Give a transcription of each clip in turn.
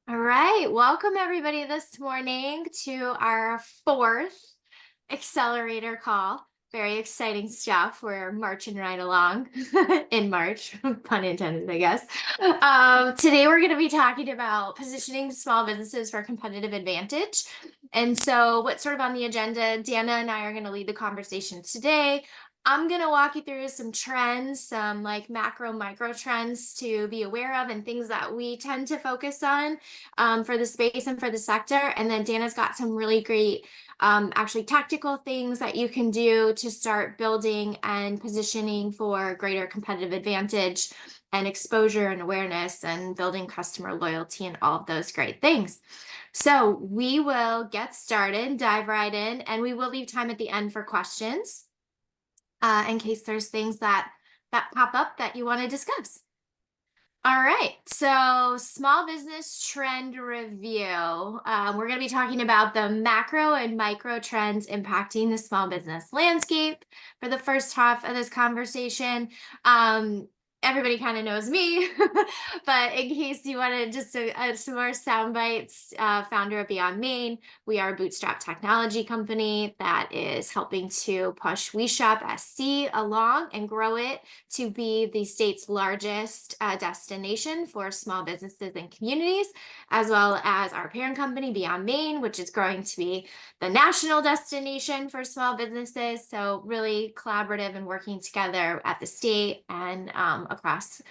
All right, welcome everybody this morning to our fourth accelerator call. Very exciting stuff. We're marching right along in March, pun intended, I guess. Today we're going to be talking about positioning small businesses for competitive advantage. And so, what's sort of on the agenda? Dana and I are going to lead the conversation today. I'm going to walk you through some trends, some like macro, micro trends to be aware of, and things that we tend to focus on for the space and for the sector. And then Dana's got some really great, actually tactical things that you can do to start building and positioning for greater competitive advantage and exposure and awareness and building customer loyalty and all of those great things. So we will get started, dive right in, and we will leave time at the end for questions in case there's things that pop up that you want to discuss. All right, so small business trend review. We're going to be talking about the macro and micro trends impacting the small business landscape for the first half of this conversation. Everybody kind of knows me, but in case you wanted just some more sound bites, founder of Beyond Main, we are a bootstrap technology company that is helping to push WeShop SC along and grow it to be the state's largest destination for small businesses and communities, as well as our parent company, Beyond Main, which is growing to be the national destination for small businesses. So really collaborative and working together at the state and across,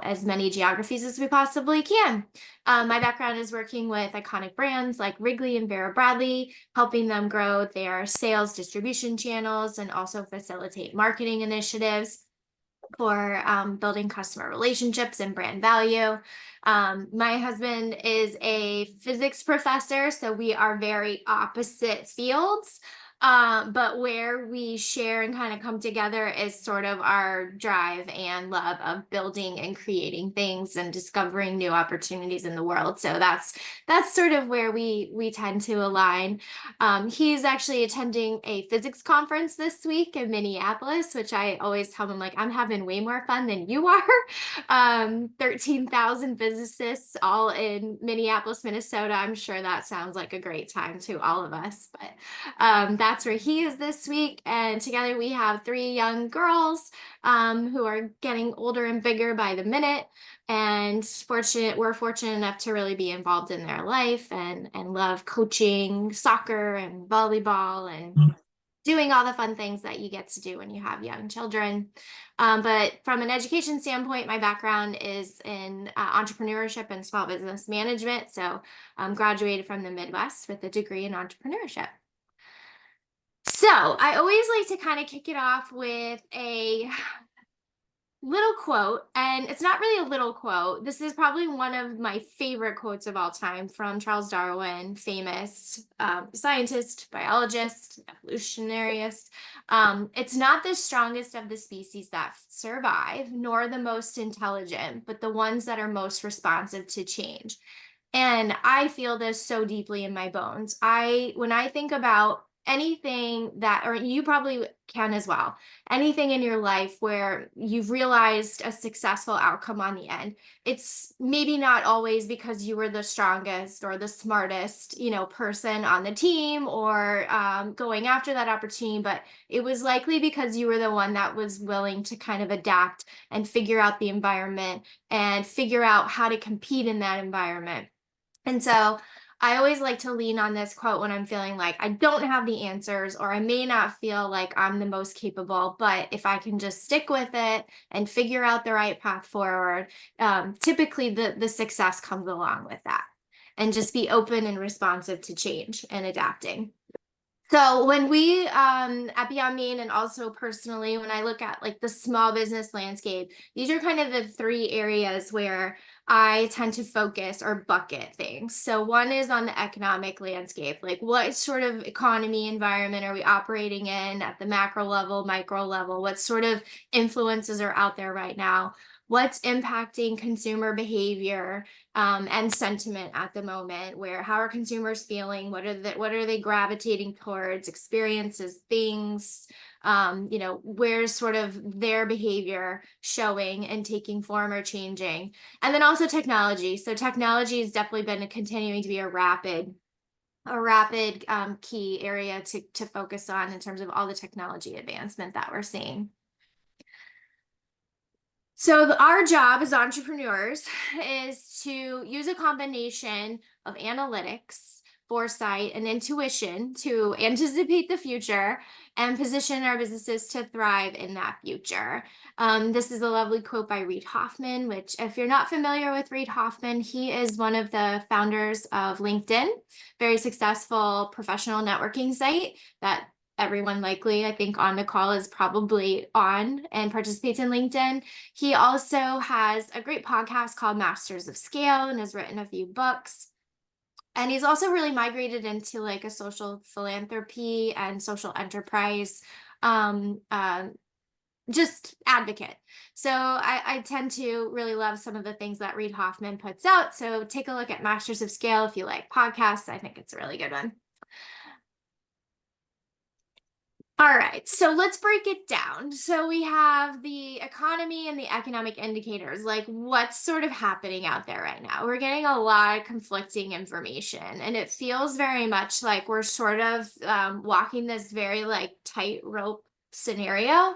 as many geographies as we possibly can. My background is working with iconic brands like Wrigley and Vera Bradley, helping them grow their sales distribution channels and also facilitate marketing initiatives for building customer relationships and brand value. My husband is a physics professor, so we are very opposite fields. But where we share and kind of come together is sort of our drive and love of building and creating things and discovering new opportunities in the world. So that's sort of where we tend to align. He's actually attending a physics conference this week in Minneapolis, which I always tell him, like, I'm having way more fun than you are. 13,000 physicists all in Minneapolis, Minnesota. I'm sure that sounds like a great time to all of us, but that's where he is this week. And together we have three young girls who are getting older and bigger by the minute. And we're fortunate enough to really be involved in their life and love coaching soccer and volleyball and doing all the fun things that you get to do when you have young children. But from an education standpoint, my background is in entrepreneurship and small business management. So graduated from the Midwest with a degree in entrepreneurship. So I always like to kind of kick it off with a little quote, and it's not really a little quote. This is probably one of my favorite quotes of all time from Charles Darwin, famous scientist, biologist, evolutionarist. It's not the strongest of the species that survive, nor the most intelligent, but the ones that are most responsive to change. And I feel this so deeply in my bones. When I think about anything that, or you probably can as well, anything in your life where you've realized a successful outcome on the end, it's maybe not always because you were the strongest or the smartest, person on the team or going after that opportunity, but it was likely because you were the one that was willing to kind of adapt and figure out the environment and figure out how to compete in that environment. And so I always like to lean on this quote when I'm feeling like I don't have the answers or I may not feel like I'm the most capable, but if I can just stick with it and figure out the right path forward, typically the success comes along with that. And just be open and responsive to change and adapting. So when we at Beyond Mean and also personally, when I look at like the small business landscape, these are kind of the three areas where I tend to focus or bucket things. So one is on the economic landscape, like what sort of economy environment are we operating in at the macro level, micro level? What sort of influences are out there right now? What's impacting consumer behavior and sentiment at the moment? How are consumers feeling? What are they gravitating towards? Experiences, things, where's sort of their behavior showing and taking form or changing. And then also technology. So technology has definitely been continuing to be a rapid key area to focus on in terms of all the technology advancement that we're seeing. So our job as entrepreneurs is to use a combination of analytics, foresight, and intuition to anticipate the future and position our businesses to thrive in that future. This is a lovely quote by Reid Hoffman, which, if you're not familiar with Reid Hoffman, he is one of the founders of LinkedIn, very successful professional networking site that everyone likely, I think, on the call is probably on and participates in LinkedIn. He also has a great podcast called Masters of Scale and has written a few books. And he's also really migrated into like a social philanthropy and social enterprise just advocate. So I tend to really love some of the things that Reid Hoffman puts out. So take a look at Masters of Scale if you like podcasts. I think it's a really good one. All right, so let's break it down. So we have the economy and the economic indicators, like what's sort of happening out there right now. We're getting a lot of conflicting information, and it feels very much like we're sort of walking this very like tightrope scenario.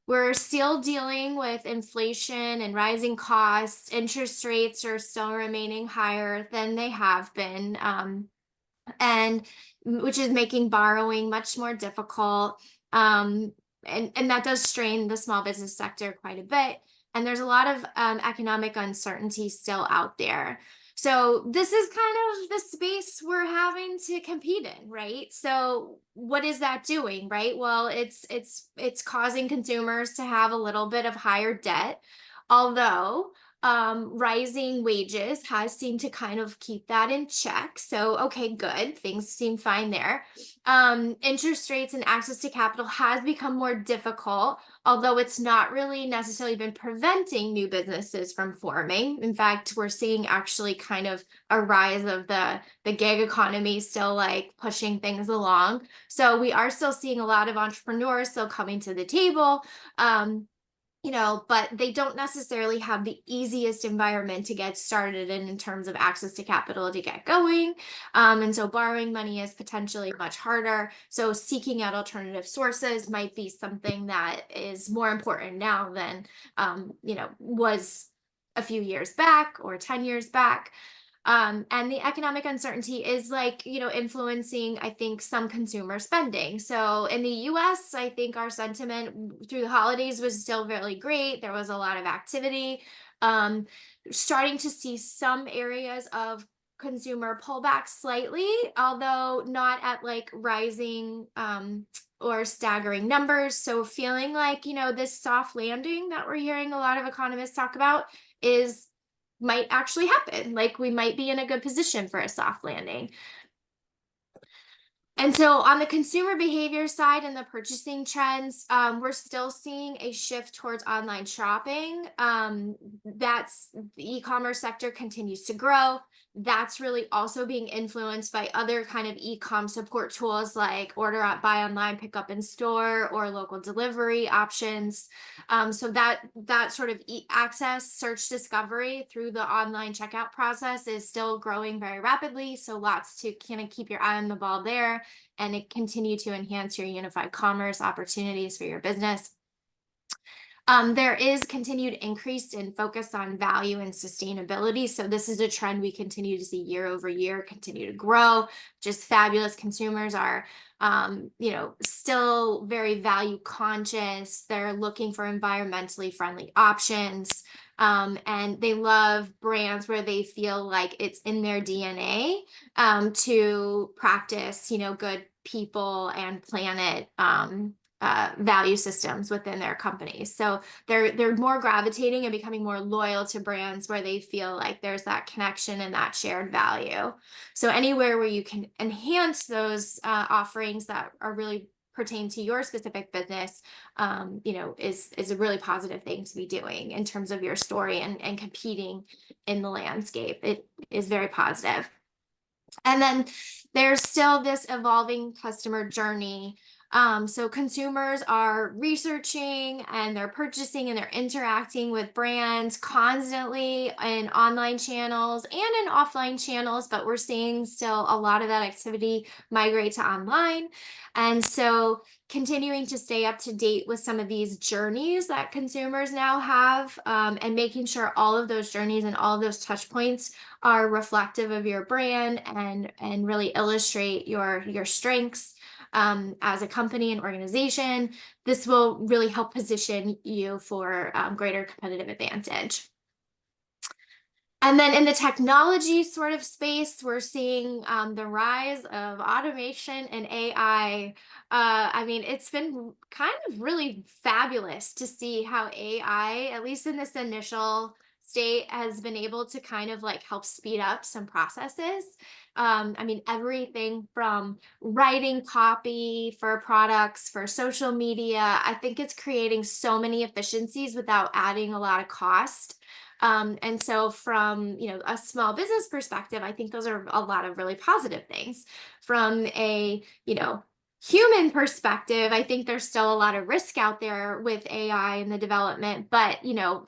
We're still dealing with inflation and rising costs. Interest rates are still remaining higher than they have been. And which is making borrowing much more difficult. And that does strain the small business sector quite a bit. And there's a lot of economic uncertainty still out there. So this is kind of the space we're having to compete in, right? So what is that doing, right? Well, it's causing consumers to have a little bit of higher debt, although rising wages has seemed to kind of keep that in check. So, okay, good. Things seem fine there. Interest rates and access to capital has become more difficult, although it's not really necessarily been preventing new businesses from forming. In fact, we're seeing actually kind of a rise of the gig economy still like pushing things along. So we are still seeing a lot of entrepreneurs still coming to the table. But they don't necessarily have the easiest environment to get started in terms of access to capital to get going. And so borrowing money is potentially much harder. So seeking out alternative sources might be something that is more important now than, was a few years back or 10 years back. And the economic uncertainty is like, influencing, I think, some consumer spending. So in the US, I think our sentiment through the holidays was still really great. There was a lot of activity. Starting to see some areas of consumer pullback slightly, although not at like rising or staggering numbers. So feeling like, this soft landing that we're hearing a lot of economists talk about might actually happen. Like we might be in a good position for a soft landing. And so on the consumer behavior side and the purchasing trends, we're still seeing a shift towards online shopping. That's the e-commerce sector continues to grow. That's really also being influenced by other kind of e-com support tools like buy online, pick up in store, or local delivery options. So that sort of access, search discovery through the online checkout process is still growing very rapidly. So lots to kind of keep your eye on the ball there and continue to enhance your unified commerce opportunities for your business. There is continued increase in focus on value and sustainability. So this is a trend we continue to see year over year, continue to grow. Just fabulous. Consumers are, still very value conscious. They're looking for environmentally friendly options. And they love brands where they feel like it's in their DNA to practice, good people and planet value systems within their companies. So they're more gravitating and becoming more loyal to brands where they feel like there's that connection and that shared value. So anywhere where you can enhance those offerings that are really pertain to your specific business, is a really positive thing to be doing in terms of your story and competing in the landscape. It is very positive. And then there's still this evolving customer journey So consumers are researching and they're purchasing and they're interacting with brands constantly in online channels and in offline channels, but we're seeing still a lot of that activity migrate to online. And so continuing to stay up to date with some of these journeys that consumers now have, and making sure all of those journeys and all of those touch points are reflective of your brand and really illustrate your strengths as a company and organization. This will really help position you for greater competitive advantage. And then in the technology sort of space, we're seeing the rise of automation and AI. I mean, it's been kind of really fabulous to see how AI, at least in this initial state, has been able to kind of like help speed up some processes. I mean, everything from writing copy for products, for social media, I think it's creating so many efficiencies without adding a lot of cost. And so from, a small business perspective, I think those are a lot of really positive things. From a, human perspective, I think there's still a lot of risk out there with AI and the development, but,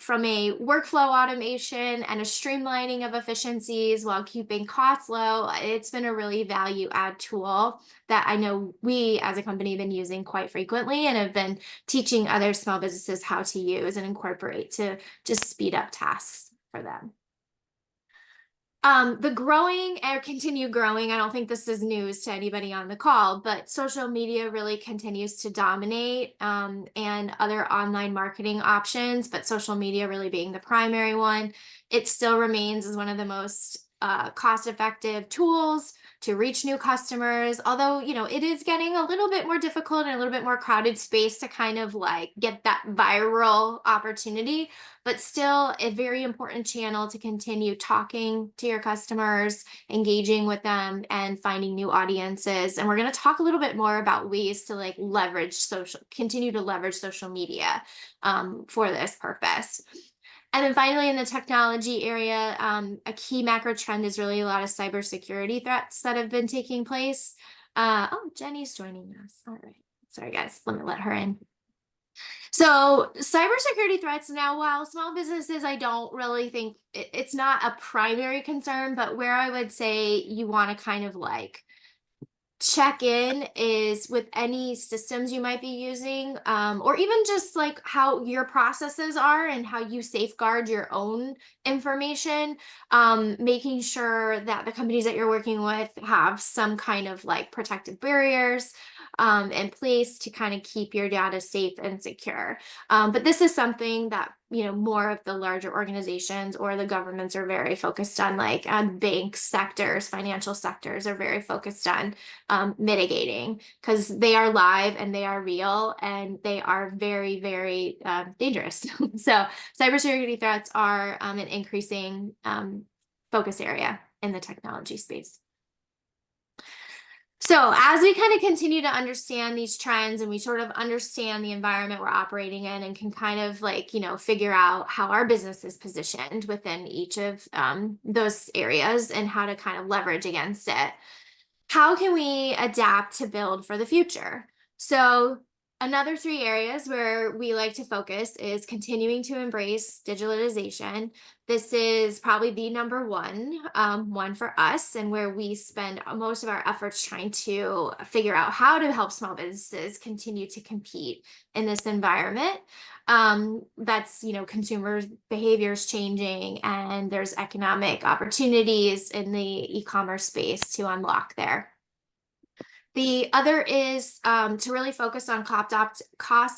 from a workflow automation and a streamlining of efficiencies while keeping costs low, it's been a really value add tool that I know we as a company have been using quite frequently and have been teaching other small businesses how to use and incorporate to just speed up tasks for them. The growing or continue growing, I don't think this is news to anybody on the call, but social media really continues to dominate, and other online marketing options, but social media really being the primary one. It still remains as one of the most cost-effective tools to reach new customers. Although, it is getting a little bit more difficult and a little bit more crowded space to kind of like get that viral opportunity, but still a very important channel to continue talking to your customers, engaging with them, and finding new audiences. And we're going to talk a little bit more about ways to like continue to leverage social media for this purpose. And then finally, in the technology area, a key macro trend is really a lot of cybersecurity threats that have been taking place. Oh, Jenny's joining us. All right. Sorry, guys. Let me let her in. So cybersecurity threats now, while small businesses, I don't really think it's not a primary concern, but where I would say you want to kind of like check in is with any systems you might be using, or even just like how your processes are and how you safeguard your own information, making sure that the companies that you're working with have some kind of like protective barriers in place to kind of keep your data safe and secure. But this is something that more of the larger organizations or the governments are very focused on, like bank sectors, financial sectors are very focused on mitigating, because they are live and they are real and they are very, very dangerous. So cybersecurity threats are an increasing focus area in the technology space. So as we kind of continue to understand these trends and we sort of understand the environment we're operating in and can kind of like, figure out how our business is positioned within each of those areas and how to kind of leverage against it, how can we adapt to build for the future? So another three areas where we like to focus is continuing to embrace digitalization. This is probably the number one for us, and where we spend most of our efforts trying to figure out how to help small businesses continue to compete in this environment. That's, consumer behaviors changing, and there's economic opportunities in the e-commerce space to unlock there. The other is to really focus on cost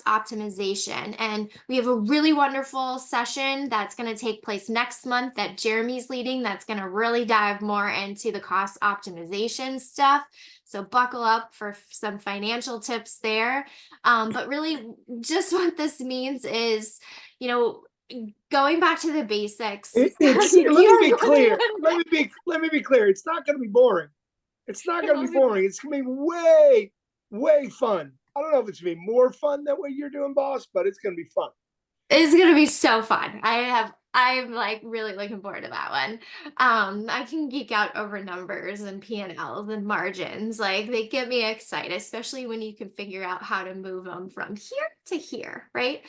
optimization. And we have a really wonderful session that's going to take place next month that Jeremy's leading, that's going to really dive more into the cost optimization stuff. So buckle up for some financial tips there. But really just what this means is, going back to the basics. Let me be clear. Let me be clear. It's not going to be boring. It's not going to be boring. It's going to be way, way fun. I don't know if it's going to be more fun than what you're doing, boss, but it's going to be fun. It's going to be so fun. I I'm like really looking forward to that one. I can geek out over numbers and P&Ls and margins. Like they get me excited, especially when you can figure out how to move them from here to here, right?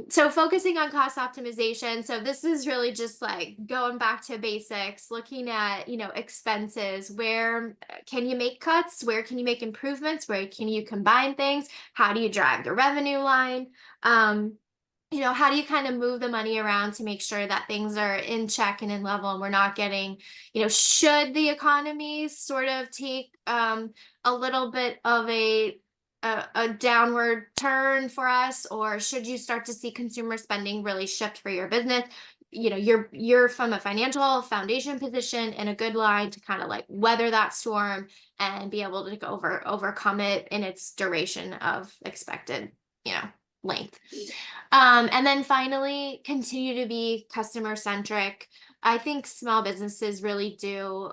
So focusing on cost optimization. So this is really just like going back to basics, looking at, expenses. Where can you make cuts? Where can you make improvements? Where can you combine things? How do you drive the revenue line? How do you kind of move the money around to make sure that things are in check and in level and we're not getting, should the economy sort of take a little bit of a downward turn for us, or should you start to see consumer spending really shift for your business? You're from a financial foundation position in a good line to kind of like weather that storm and be able to overcome it in its duration of expected, length. And then finally, continue to be customer centric. I think small businesses really do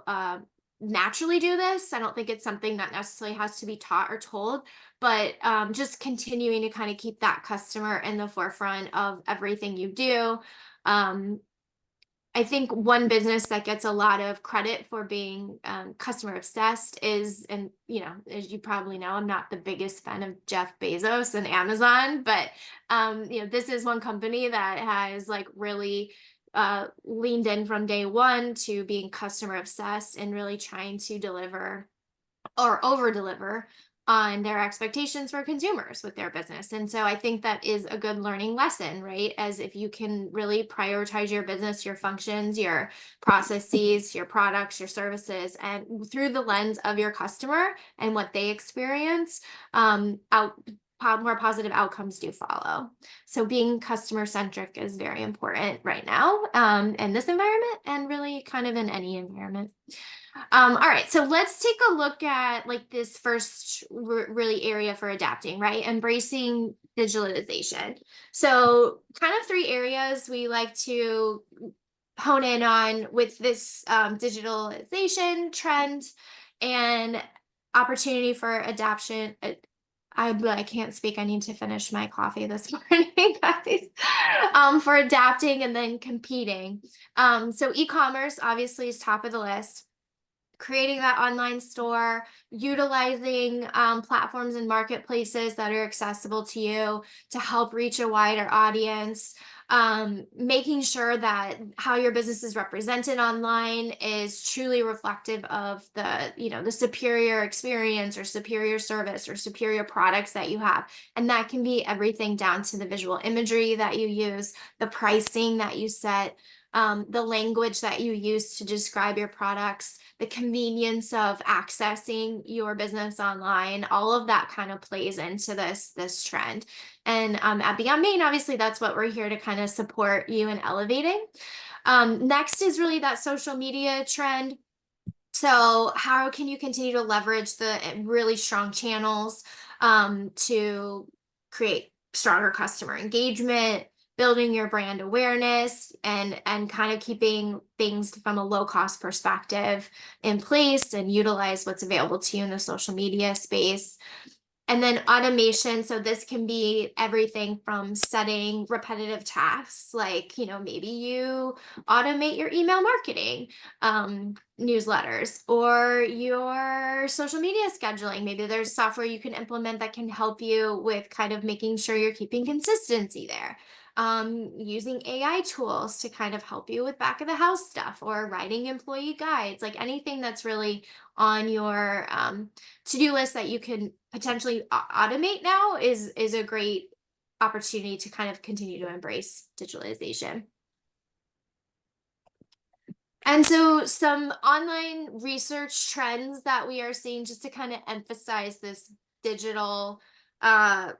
naturally do this. I don't think it's something that necessarily has to be taught or told, but just continuing to kind of keep that customer in the forefront of everything you do. Um, I think one business that gets a lot of credit for being customer obsessed is, and as you probably know, I'm not the biggest fan of Jeff Bezos and Amazon, but this is one company that has like really leaned in from day one to being customer obsessed and really trying to deliver or over deliver on their expectations for consumers with their business. And so I think that is a good learning lesson, right? As if you can really prioritize your business, your functions, your processes, your products, your services, and through the lens of your customer and what they experience, more positive outcomes do follow. So being customer centric is very important right now in this environment and really kind of in any environment. All right, so let's take a look at like this first really area for adapting, right? Embracing digitalization. So kind of three areas we like to hone in on with this digitalization trend and opportunity for adaptation. I can't speak. I need to finish my coffee this morning, guys. For adapting and then competing. So e-commerce obviously is top of the list. Creating that online store, utilizing platforms and marketplaces that are accessible to you to help reach a wider audience, making sure that how your business is represented online is truly reflective of the superior experience or superior service or superior products that you have. And that can be everything down to the visual imagery that you use, the pricing that you set, the language that you use to describe your products, the convenience of accessing your business online. All of that kind of plays into this trend. And at Beyond Main, obviously, that's what we're here to kind of support you in elevating. Next is really that social media trend. So how can you continue to leverage the really strong channels to create stronger customer engagement, building your brand awareness, and kind of keeping things from a low cost perspective in place and utilize what's available to you in the social media space. And then automation. So this can be everything from setting repetitive tasks, like, maybe you automate your email marketing newsletters or your social media scheduling. Maybe there's software you can implement that can help you with kind of making sure you're keeping consistency there. Using AI tools to kind of help you with back of the house stuff or writing employee guides, like anything that's really on your to-do list that you can potentially automate now is a great opportunity to kind of continue to embrace digitalization. And so some online research trends that we are seeing just to kind of emphasize this digital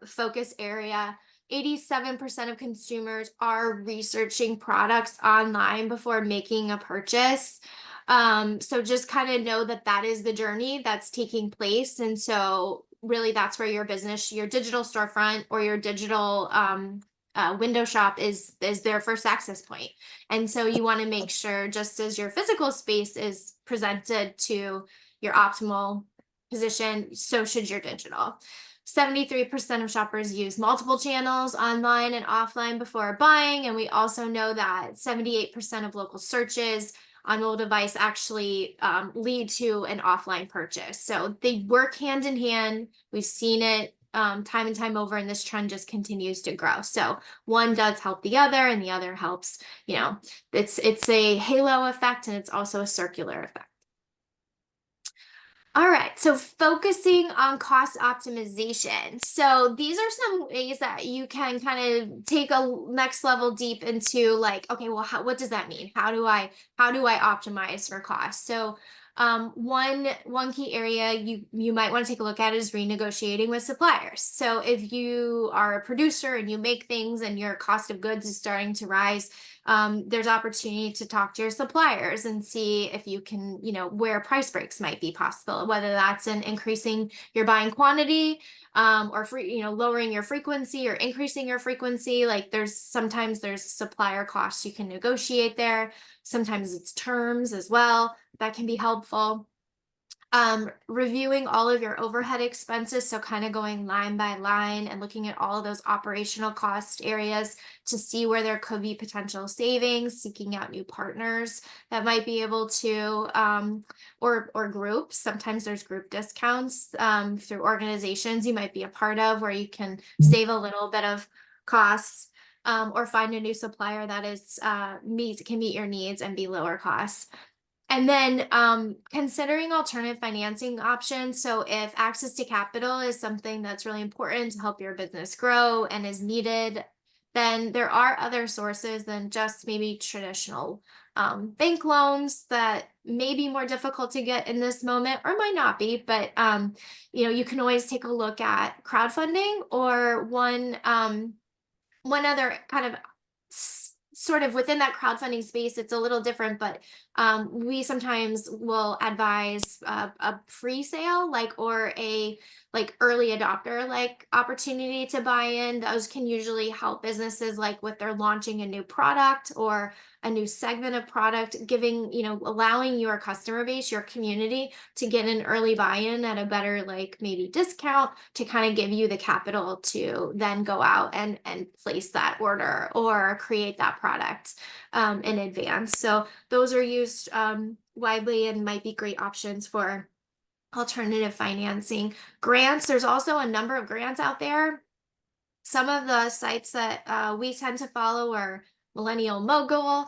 focus area. 87% of consumers are researching products online before making a purchase. So just kind of know that that is the journey that's taking place. And so really that's where your business, your digital storefront or your digital window shop is their first access point. And so you want to make sure, just as your physical space is presented to your optimal position, so should your digital. 73% of shoppers use multiple channels online and offline before buying. And we also know that 78% of local searches on mobile device actually lead to an offline purchase. So they work hand in hand. We've seen it time and time over, and this trend just continues to grow. So one does help the other, and the other helps, it's a halo effect, and it's also a circular effect. All right, so focusing on cost optimization. So these are some ways that you can kind of take a next level deep into, like, okay, well, what does that mean? How do I optimize for cost? So one key area you might want to take a look at is renegotiating with suppliers. So if you are a producer and you make things and your cost of goods is starting to rise, there's opportunity to talk to your suppliers and see if you can, where price breaks might be possible, whether that's in increasing your buying quantity, or lowering your frequency or increasing your frequency. Like sometimes there's supplier costs you can negotiate there. Sometimes it's terms as well that can be helpful. Reviewing all of your overhead expenses. So kind of going line by line and looking at all of those operational cost areas to see where there could be potential savings, seeking out new partners that might be able to, or groups. Sometimes there's group discounts through organizations you might be a part of where you can save a little bit of costs, or find a new supplier that is can meet your needs and be lower cost. And then considering alternative financing options. So if access to capital is something that's really important to help your business grow and is needed, then there are other sources than just maybe traditional bank loans that may be more difficult to get in this moment, or might not be. But you can always take a look at crowdfunding, or one other kind of sort of within that crowdfunding space. It's a little different, but we sometimes will advise a pre-sale, or a early adopter opportunity to buy in. Those can usually help businesses with their launching a new product or a new segment of product, allowing your customer base, your community, to get an early buy-in at a better maybe discount, to kind of give you the capital to then go out and place that order or create that product in advance. So those are used widely and might be great options for alternative financing. Grants, there's also a number of grants out there. Some of the sites that we tend to follow are Millennial Mogul,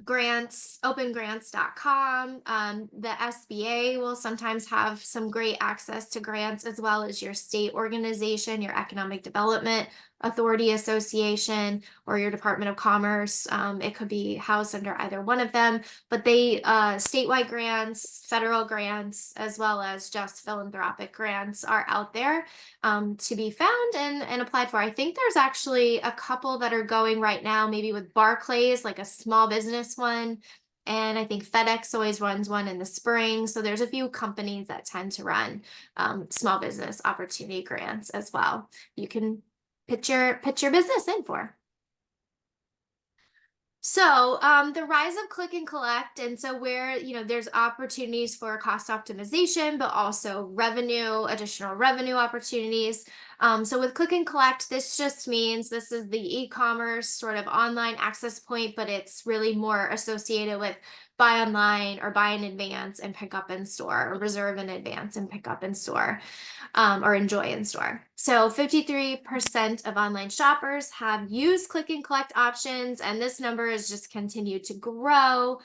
grants, opengrants.com. The SBA will sometimes have some great access to grants, as well as your state organization, your Economic Development Authority Association, or your Department of Commerce. It could be housed under either one of them, but they statewide grants, federal grants, as well as just philanthropic grants are out there to be found and applied for. I think there's actually a couple that are going right now, maybe with Barclays, like a small business one. And I think FedEx always runs one in the spring. So there's a few companies that tend to run small business opportunity grants as well. You can pitch your business in for. So the rise of click and collect, and so where there's opportunities for cost optimization, but also additional revenue opportunities. So with click and collect, this just means this is the e-commerce sort of online access point, but it's really more associated with buy online or buy in advance and pick up in store, or reserve in advance and pick up in store, or enjoy in store. So 53% of online shoppers have used click and collect options, and this number has just continued to grow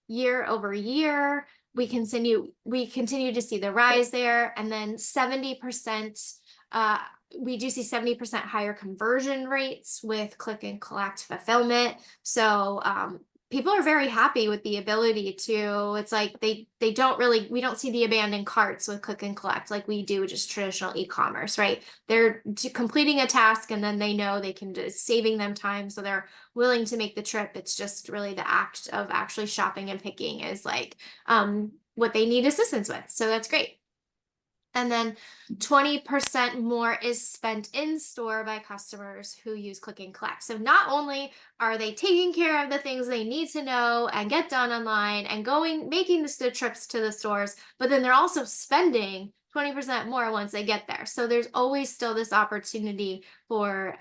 year over year. We continue to see the rise there, and then 70%. We do see 70% higher conversion rates with click and collect fulfillment. So people are very happy with the ability to, it's like we don't see the abandoned carts with click and collect like we do just traditional e-commerce, right? They're completing a task, and then they know they can just saving them time, so they're willing to make the trip. It's just really the act of actually shopping and picking is what they need assistance with. So that's great. And then 20% more is spent in store by customers who use click and collect. So not only are they taking care of the things they need to know and get done online and making the trips to the stores, but then they're also spending 20% more once they get there. So there's always still this opportunity for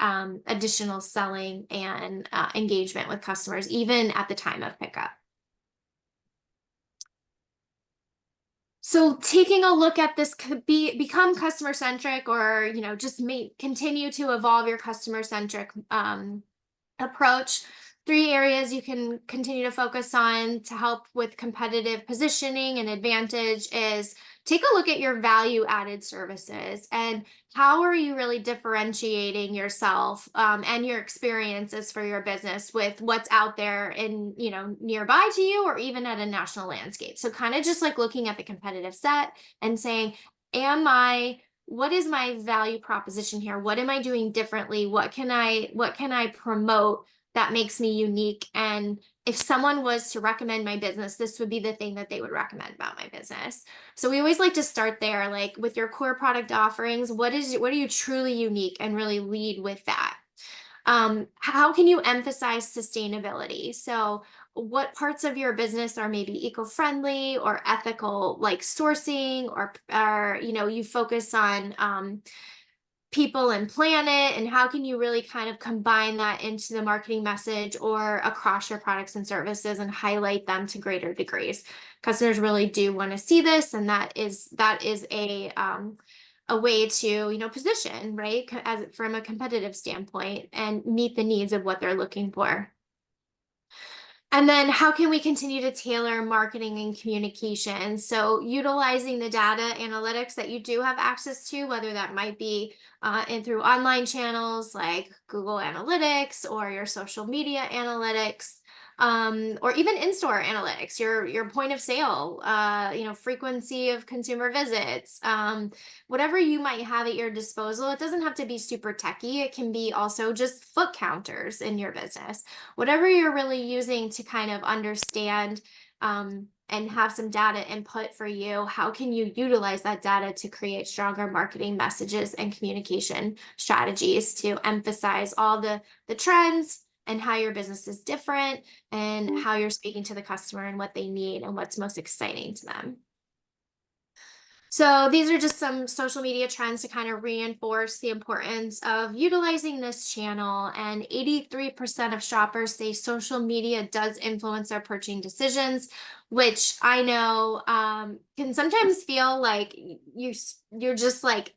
additional selling and engagement with customers, even at the time of pickup. So taking a look at this could become customer centric, or just continue to evolve your customer centric approach. 3 areas you can continue to focus on to help with competitive positioning and advantage is take a look at your value added services and how are you really differentiating yourself and your experiences for your business with what's out there in nearby to you or even at a national landscape. So kind of just like looking at the competitive set and saying, what is my value proposition here? What am I doing differently? What can I promote that makes me unique? And if someone was to recommend my business, this would be the thing that they would recommend about my business. So we always like to start there, like with your core product offerings, what are you truly unique, and really lead with that. How can you emphasize sustainability? So what parts of your business are maybe eco-friendly or ethical, like sourcing, or you focus on people and planet, and how can you really kind of combine that into the marketing message or across your products and services and highlight them to greater degrees. Customers really do want to see this, and that is a way to position, right, as from a competitive standpoint and meet the needs of what they're looking for. And then how can we continue to tailor marketing and communication? So utilizing the data analytics that you do have access to, whether that might be through online channels like Google Analytics or your social media analytics, or even in-store analytics, your point of sale, frequency of consumer visits, whatever you might have at your disposal. It doesn't have to be super techy. It can be also just foot counters in your business. Whatever you're really using to kind of understand and have some data input for you, how can you utilize that data to create stronger marketing messages and communication strategies to emphasize all the trends and how your business is different and how you're speaking to the customer and what they need and what's most exciting to them. So these are just some social media trends to kind of reinforce the importance of utilizing this channel. And 83% of shoppers say social media does influence their purchasing decisions, which I know can sometimes feel like you're just like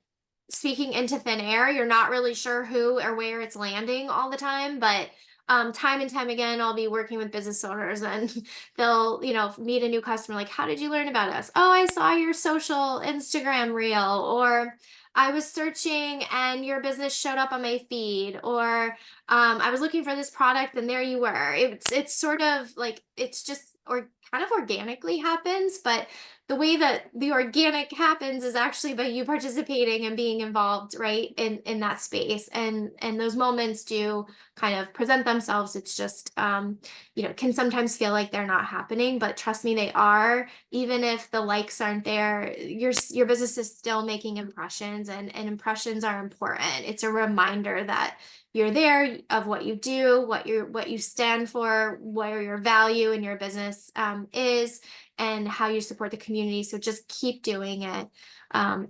speaking into thin air. You're not really sure who or where it's landing all the time, but time and time again, I'll be working with business owners and they'll, meet a new customer, like, how did you learn about us? Oh, I saw your social Instagram reel, or I was searching and your business showed up on my feed, or I was looking for this product and there you were. It's sort of like, it's just, or kind of organically happens, but the way that the organic happens is actually by you participating and being involved, right, in that space. And those moments do kind of present themselves. It's just can sometimes feel like they're not happening, but trust me, they are. Even if the likes aren't there, your business is still making impressions, and impressions are important. It's a reminder that you're there, of what you do, what you stand for, where your value in your business is, and how you support the community. So just keep doing it.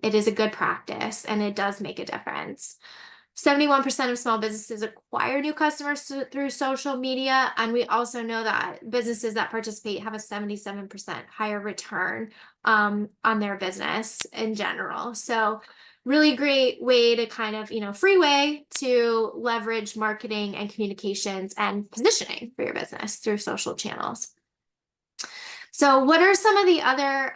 It is a good practice and it does make a difference. 71% of small businesses acquire new customers through social media. And we also know that businesses that participate have a 77% higher return on their business in general. So really great way to kind of, free way to leverage marketing and communications and positioning for your business through social channels. So what are some of the other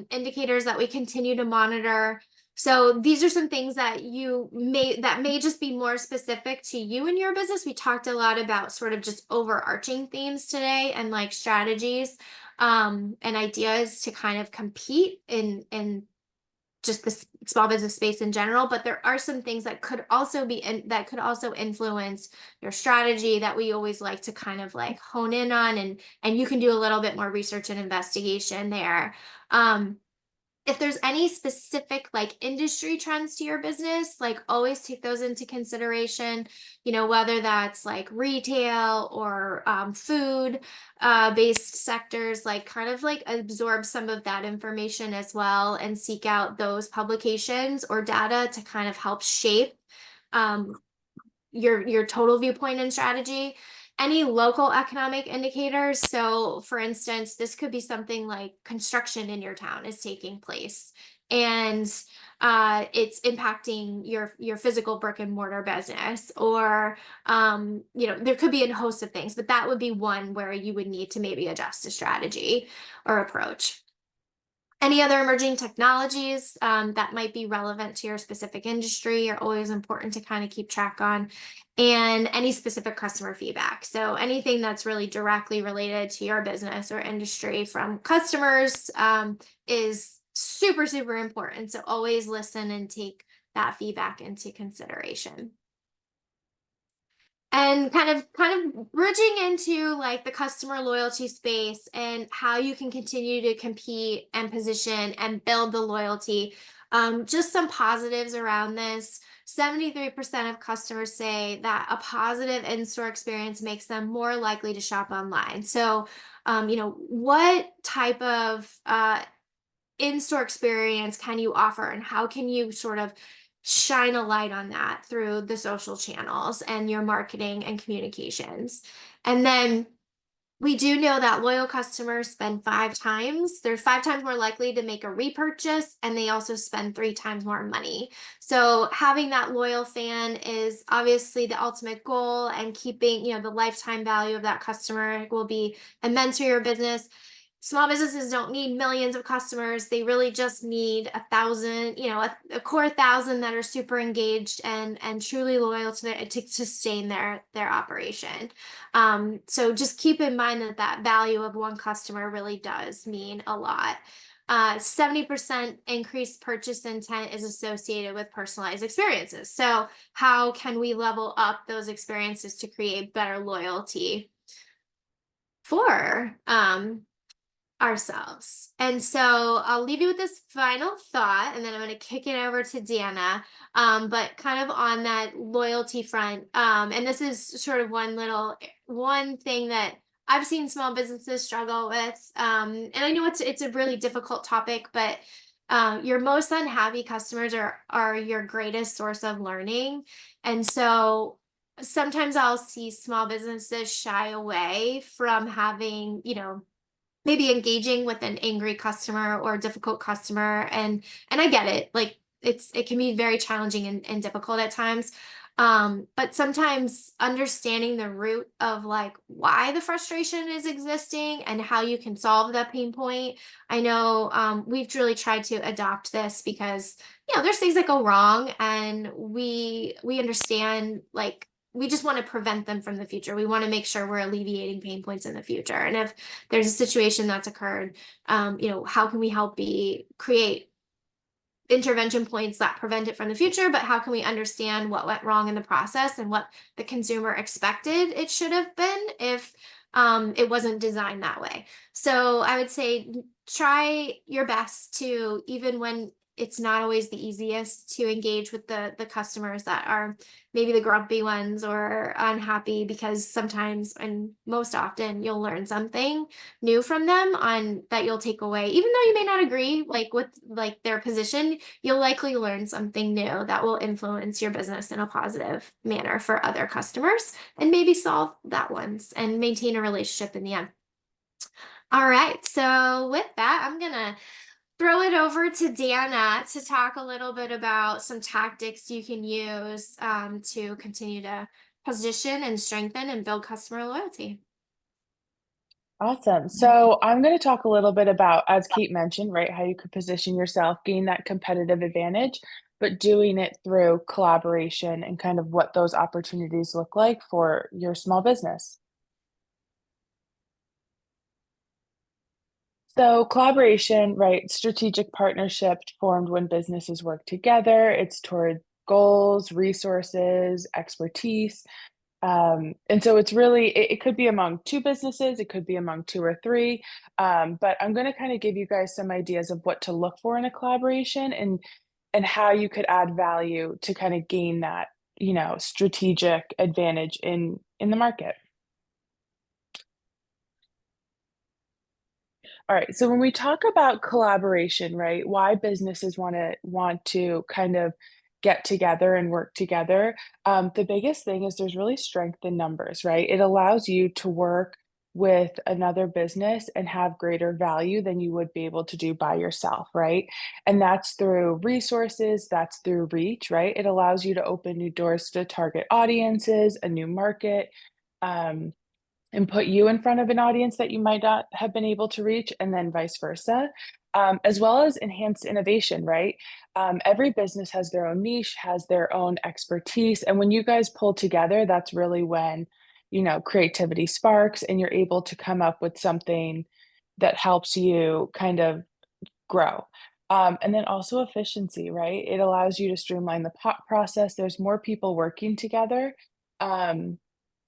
indicators that we continue to monitor? So these are some things that may just be more specific to you and your business. We talked a lot about sort of just overarching themes today and like strategies and ideas to kind of compete in just the small business space in general, but there are some things that could also influence your strategy that we always like to kind of like hone in on, and you can do a little bit more research and investigation there. if there's any specific like industry trends to your business, like always take those into consideration, whether that's like retail or food based sectors, like kind of like absorb some of that information as well and seek out those publications or data to kind of help shape um, your total viewpoint and strategy. Any local economic indicators, so for instance, this could be something like construction in your town is taking place and it's impacting your physical brick and mortar business, or there could be a host of things, but that would be one where you would need to maybe adjust a strategy or approach. Any other emerging technologies that might be relevant to your specific industry are always important to kind of keep track on, and any specific customer feedback. So anything that's really directly related to your business or industry from customers is super, super important. So always listen and take that feedback into consideration. And kind of bridging into like the customer loyalty space and how you can continue to compete and position and build the loyalty. Just some positives around this. 73% of customers say that a positive in-store experience makes them more likely to shop online. So, what type of in-store experience can you offer, and how can you sort of shine a light on that through the social channels and your marketing and communications? And then we do know that loyal customers spend 5 times. They're 5 times more likely to make a repurchase, and they also spend 3 times more money. So having that loyal fan is obviously the ultimate goal, and keeping, the lifetime value of that customer will be immense for your business. Small businesses don't need millions of customers. They really just need 1,000, a core 1,000 that are super engaged and truly loyal to to sustain their operation. So just keep in mind that that value of one customer really does mean a lot. 70% increased purchase intent is associated with personalized experiences. So how can we level up those experiences to create better loyalty for ourselves? And so I'll leave you with this final thought, and then I'm going to kick it over to Dana. But kind of on that loyalty front, and this is sort of one thing that I've seen small businesses struggle with. And I know it's a really difficult topic, but your most unhappy customers are your greatest source of learning. And so sometimes I'll see small businesses shy away from having, maybe engaging with an angry customer or a difficult customer. And I get it, like it can be very challenging and difficult at times. But sometimes understanding the root of like why the frustration is existing and how you can solve that pain point. I know we've really tried to adopt this because there's things that go wrong, and we understand, like we just want to prevent them from the future. We want to make sure we're alleviating pain points in the future. And if there's a situation that's occurred, how can we help create intervention points that prevent it from the future, but how can we understand what went wrong in the process and what the consumer expected it should have been if it wasn't designed that way? So I would say try your best to, even when it's not always the easiest, to engage with the customers that are maybe the grumpy ones or unhappy, because sometimes and most often you'll learn something new from them on that you'll take away. Even though you may not agree like with like their position, you'll likely learn something new that will influence your business in a positive manner for other customers, and maybe solve that ones and maintain a relationship in the end. All right, so with that, I'm gonna throw it over to Dana to talk a little bit about some tactics you can use to continue to position and strengthen and build customer loyalty. Awesome. So I'm going to talk a little bit about, as Kate mentioned, right, how you could position yourself, gain that competitive advantage, but doing it through collaboration and kind of what those opportunities look like for your small business. So collaboration, right, strategic partnership formed when businesses work together. It's toward goals, resources, expertise. And so it's really, it could be among two businesses, it could be among two or three. But I'm going to kind of give you guys some ideas of what to look for in a collaboration and how you could add value to kind of gain that, strategic advantage in the market. All right. So when we talk about collaboration, right, why businesses want to kind of get together and work together, the biggest thing is there's really strength in numbers, right? It allows you to work with another business and have greater value than you would be able to do by yourself, right? And that's through resources, that's through reach, right? It allows you to open new doors to target audiences, a new market. Um, and put you in front of an audience that you might not have been able to reach, and then vice versa, as well as enhanced innovation, right? Every business has their own niche, has their own expertise. And when you guys pull together, that's really when, creativity sparks and you're able to come up with something that helps you kind of grow. And then also efficiency, right? It allows you to streamline the process. There's more people working together. Um,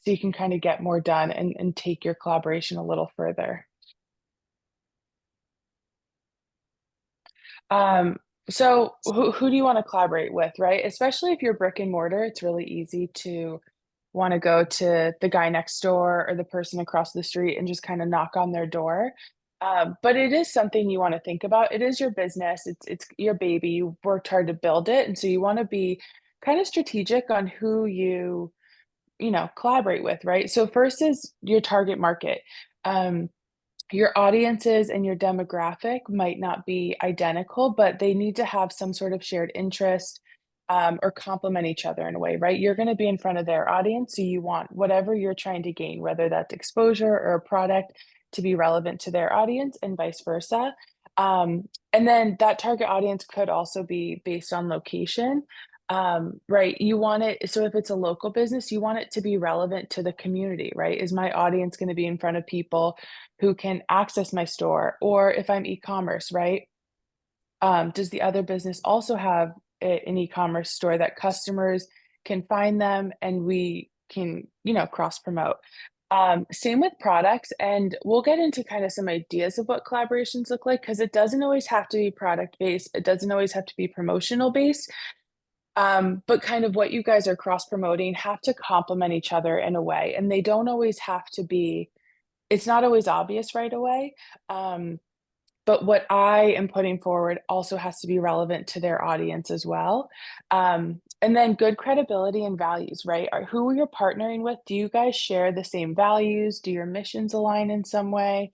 so you can kind of get more done and take your collaboration a little further. Um, so who do you want to collaborate with, right? Especially if you're brick and mortar, it's really easy to want to go to the guy next door or the person across the street and just kind of knock on their door. But it is something you want to think about. It is your business. It's your baby. You worked hard to build it, and so you want to be kind of strategic on who you collaborate with, right? So first is your target market. Um, your audiences and your demographic might not be identical, but they need to have some sort of shared interest, or complement each other in a way, right? You're going to be in front of their audience, so you want whatever you're trying to gain, whether that's exposure or a product, to be relevant to their audience and vice versa. And then that target audience could also be based on location. Right. You want it, so if it's a local business, you want it to be relevant to the community, right? Is my audience going to be in front of people who can access my store? Or if I'm e-commerce, right? Does the other business also have an e-commerce store that customers can find them and we can, cross promote? Same with products, and we'll get into kind of some ideas of what collaborations look like because it doesn't always have to be product based. It doesn't always have to be promotional based. But kind of what you guys are cross promoting have to complement each other in a way, and they don't always have to be. It's not always obvious right away. Um, but what I am putting forward also has to be relevant to their audience as well. And then good credibility and values, right? Who you're partnering with, do you guys share the same values? Do your missions align in some way?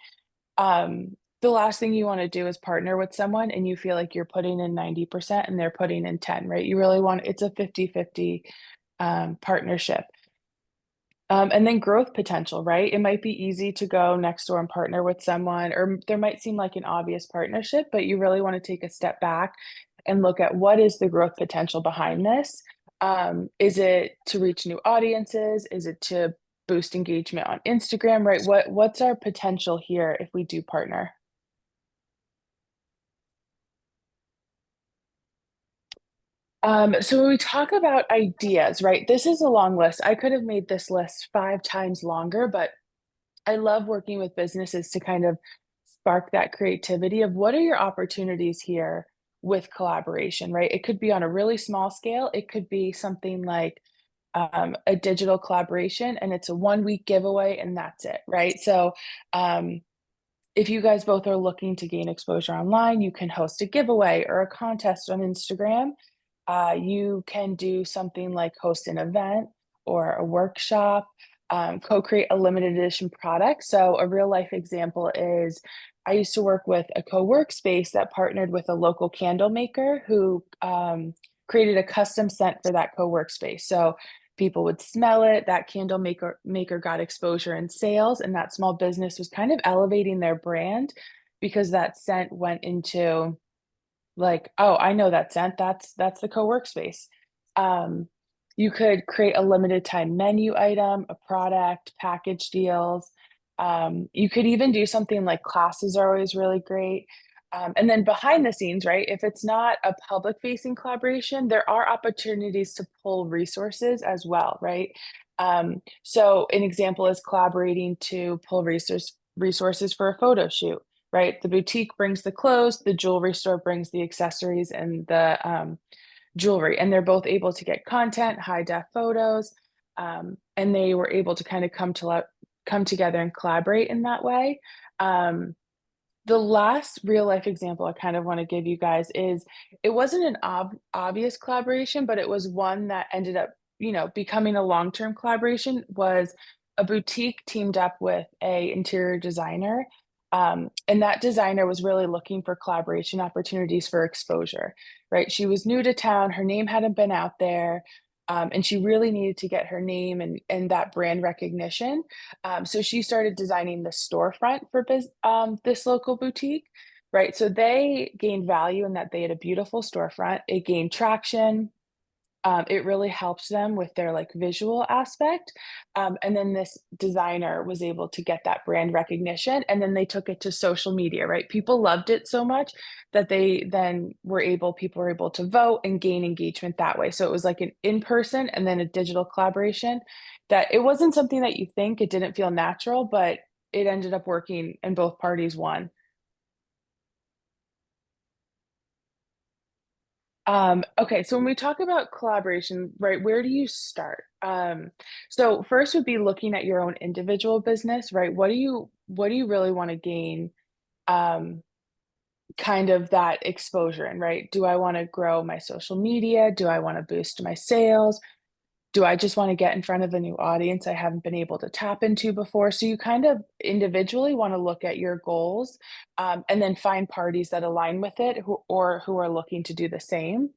The last thing you want to do is partner with someone and you feel like you're putting in 90% and they're putting in 10, right? You really want, it's a 50-50 partnership. And then growth potential, right? It might be easy to go next door and partner with someone, or there might seem like an obvious partnership, but you really want to take a step back and look at what is the growth potential behind this. Is it to reach new audiences? Is it to boost engagement on Instagram, right? What's our potential here if we do partner? So when we talk about ideas, right? This is a long list. I could have made this list 5 times longer, but I love working with businesses to kind of spark that creativity of what are your opportunities here with collaboration, right? It could be on a really small scale. It could be something like a digital collaboration and it's a 1 week giveaway and that's it, right? So um, if you guys both are looking to gain exposure online, you can host a giveaway or a contest on Instagram. You can do something like host an event or a workshop, co-create a limited edition product. So a real life example is I used to work with a co-workspace that partnered with a local candle maker who created a custom scent for that co-workspace. So people would smell it, that candle maker got exposure and sales, and that small business was kind of elevating their brand because that scent went into like, "Oh, I know that scent, that's the co-workspace." Um, you could create a limited time menu item, a product, package deals. You could even do something like classes are always really great. And then behind the scenes, right, if it's not a public facing collaboration, there are opportunities to pull resources as well, right? So an example is collaborating to pull resources for a photo shoot, right? The boutique brings the clothes, the jewelry store brings the accessories and the jewelry, and they're both able to get content, high def photos, and they were able to kind of come together and collaborate in that way. Um, the last real life example I kind of want to give you guys is it wasn't an obvious collaboration, but it was one that ended up, becoming a long-term collaboration. Was a boutique teamed up with a interior designer. And that designer was really looking for collaboration opportunities for exposure, right? She was new to town, her name hadn't been out there, and she really needed to get her name and that brand recognition. So she started designing the storefront for this local boutique, right? So they gained value in that they had a beautiful storefront. It gained traction. It really helped them with their like visual aspect. And then this designer was able to get that brand recognition. And then they took it to social media, right? People loved it so much that people were able to vote and gain engagement that way. So it was like an in-person and then a digital collaboration that it wasn't something that you think, it didn't feel natural, but it ended up working and both parties won. Okay, so when we talk about collaboration, right, where do you start? So first would be looking at your own individual business, right? What do you really want to gain um, kind of that exposure in, right? Do I want to grow my social media? Do I want to boost my sales? Do I just want to get in front of a new audience I haven't been able to tap into before? So you kind of individually want to look at your goals, and then find parties that align with it who are looking to do the same.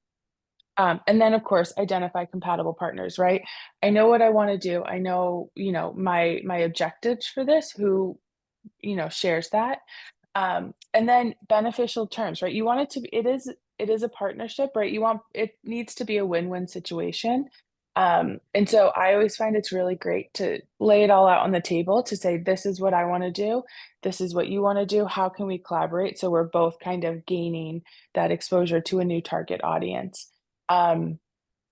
And then of course, identify compatible partners, right? I know what I want to do. I know, my objectives for this, who, shares that. And then beneficial terms, right? You want it to be, it is a partnership, right? It needs to be a win-win situation. And so I always find it's really great to lay it all out on the table to say, this is what I want to do. This is what you want to do. How can we collaborate? So we're both kind of gaining that exposure to a new target audience. Um,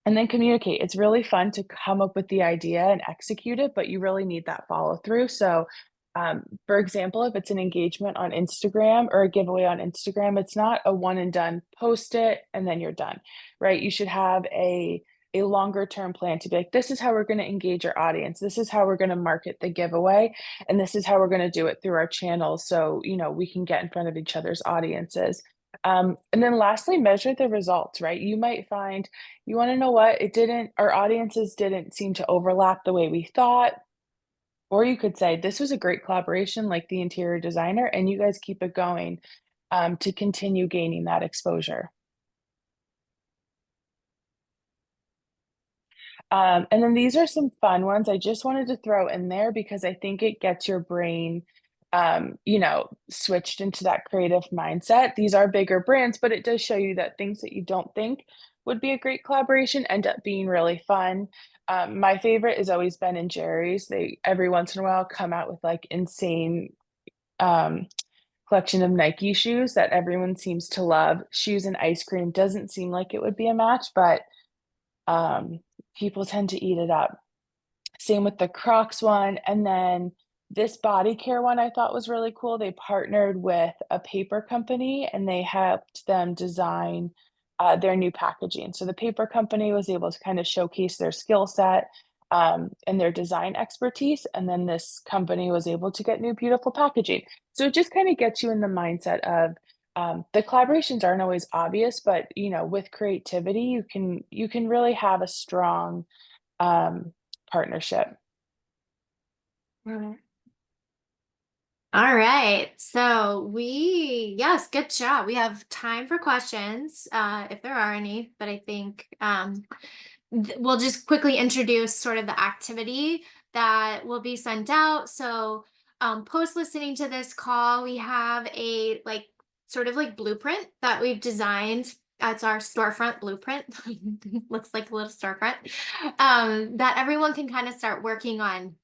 and then communicate. It's really fun to come up with the idea and execute it, but you really need that follow through. So, for example, if it's an engagement on Instagram or a giveaway on Instagram, it's not a one and done, post it and then you're done, right? You should have a longer term plan to be like, this is how we're going to engage our audience. This is how we're going to market the giveaway. And this is how we're going to do it through our channels. So, we can get in front of each other's audiences. And then lastly, measure the results, right? You might find you want to know what our audiences didn't seem to overlap the way we thought. Or you could say, this was a great collaboration, like the interior designer, and you guys keep it going to continue gaining that exposure. And then these are some fun ones I just wanted to throw in there because I think it gets your brain, switched into that creative mindset. These are bigger brands, but it does show you that things that you don't think would be a great collaboration end up being really fun. My favorite is always Ben and Jerry's. They every once in a while come out with like insane um, collection of Nike shoes that everyone seems to love. Shoes and ice cream doesn't seem like it would be a match, but um, people tend to eat it up. Same with the Crocs one. And then this body care one I thought was really cool. They partnered with a paper company and they helped them design their new packaging. So the paper company was able to kind of showcase their skill set and their design expertise. And then this company was able to get new, beautiful packaging. So it just kind of gets you in the mindset of the collaborations aren't always obvious, but with creativity, you can really have a strong um, partnership. Mhm. All right. So yes, good job. We have time for questions, if there are any, but I think we'll just quickly introduce sort of the activity that will be sent out. So post listening to this call, we have a like sort of like blueprint that we've designed. That's our storefront blueprint. Looks like a little storefront that everyone can kind of start working on.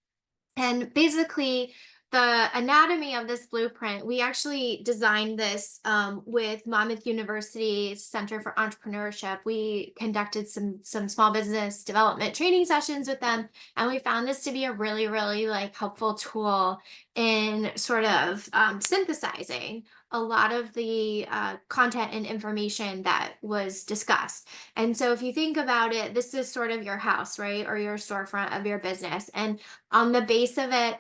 And basically, the anatomy of this blueprint, we actually designed this with Monmouth University's Center for Entrepreneurship. We conducted some small business development training sessions with them, and we found this to be a really, really like helpful tool in sort of synthesizing a lot of the content and information that was discussed. And so if you think about it, this is sort of your house, right? Or your storefront of your business. And on the base of it,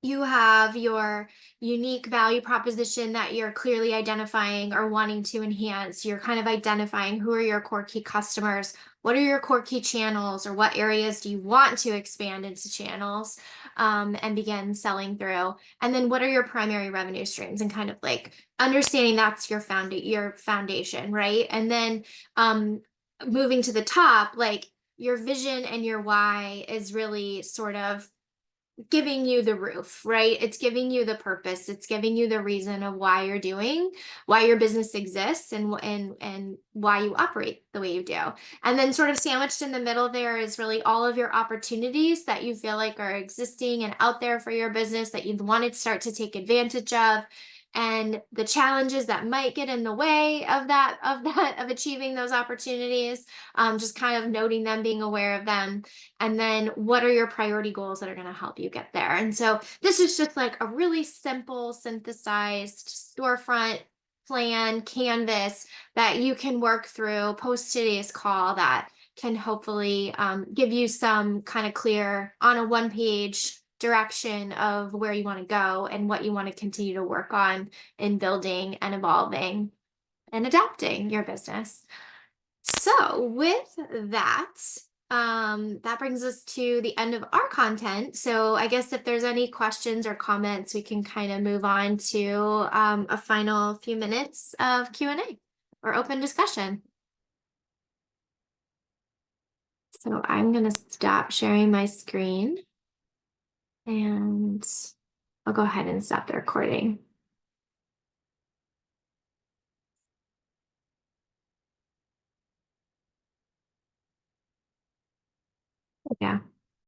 you have your unique value proposition that you're clearly identifying or wanting to enhance. You're kind of identifying who are your core key customers, what are your core key channels, or what areas do you want to expand into channels and begin selling through. And then what are your primary revenue streams, and kind of like understanding that's your foundation, right? And then moving to the top, like your vision and your why is really sort of giving you the roof, right? It's giving you the purpose. It's giving you the reason of why your business exists, and why you operate the way you do. And then sort of sandwiched in the middle there is really all of your opportunities that you feel like are existing and out there for your business that you'd want to start to take advantage of, and the challenges that might get in the way of achieving those opportunities. Just kind of noting them, being aware of them, and then what are your priority goals that are going to help you get there. And so this is just like a really simple synthesized storefront plan canvas that you can work through post today's call, that can hopefully give you some kind of clear on a one page direction of where you want to go and what you want to continue to work on in building and evolving and adapting your business. So with that, that brings us to the end of our content. So I guess if there's any questions or comments, we can kind of move on to a final few minutes of Q&A or open discussion. So I'm going to stop sharing my screen, and I'll go ahead and stop the recording. Yeah.